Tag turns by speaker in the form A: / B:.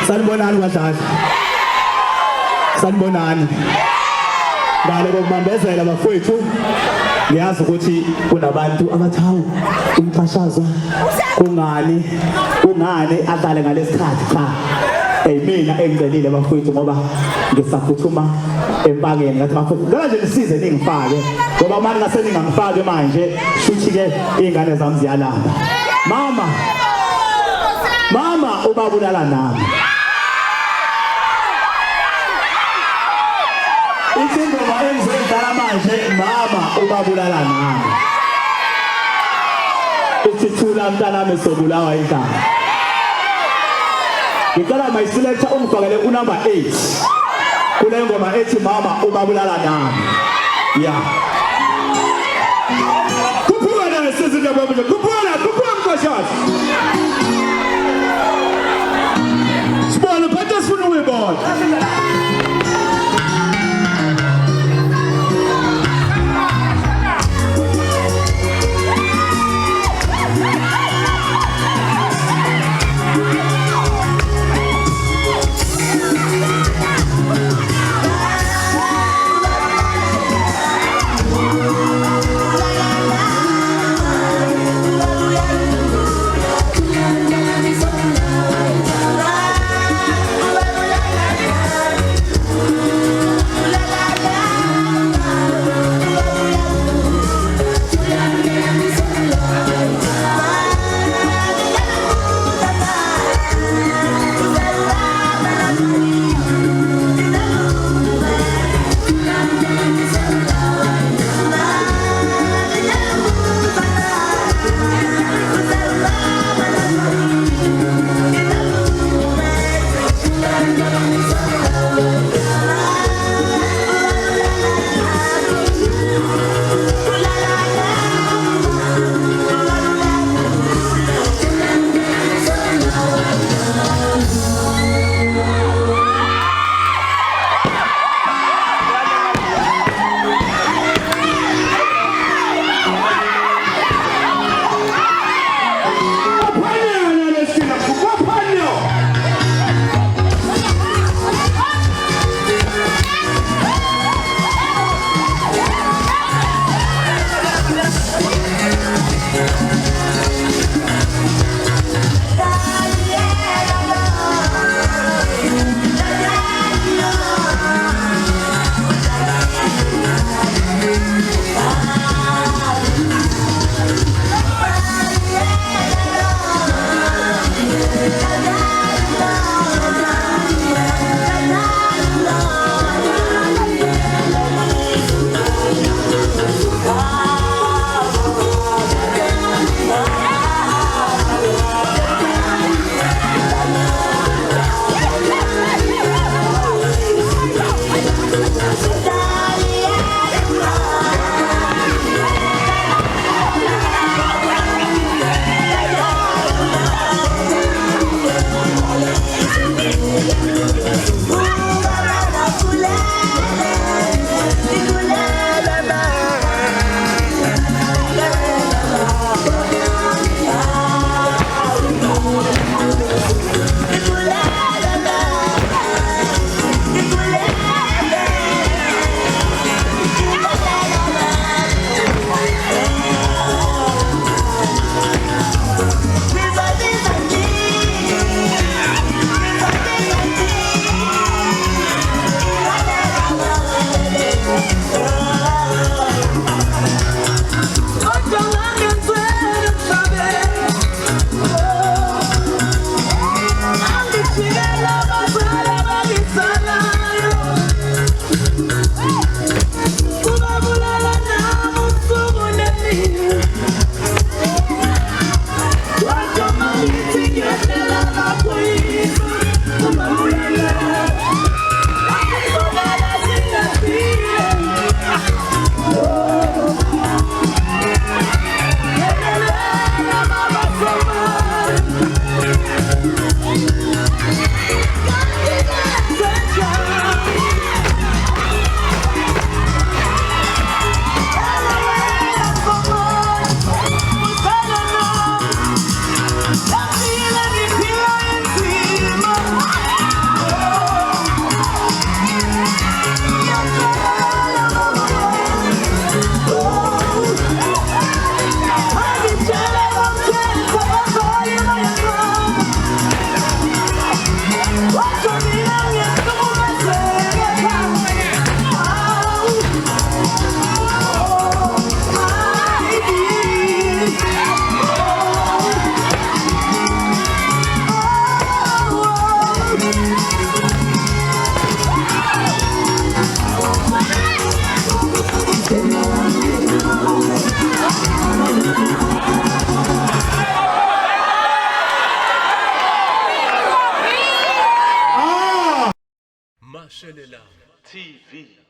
A: Sanibonani badlali. Sanibonani. Ngale kokubambezela bafowethu. Ngiyazi ukuthi kunabantu abathawu umxhashazwa kungani adlale ngalesikhathi cha. Mina engicelile bafowethu ngoba ngisaphuthuma empakeni ngathi bafowethu ngeke nje nisize ningifake ngoba manje ngase ningangifake manje shuthi ke izingane zami ziyalamba. Mama ubabulala nami. Isingoma engizodlala manje mama ubabulala nami. Isithula mntanami sobulawa igama. Ngicela my selector ungifakele unumber 8. Kule ngoma ethi mama ubabulala nami. Yeah. Kuphula nesizwe babule. Kuphula mkhoshana. Sibona phatha sifuna uyibona.
B: Mashallah TV.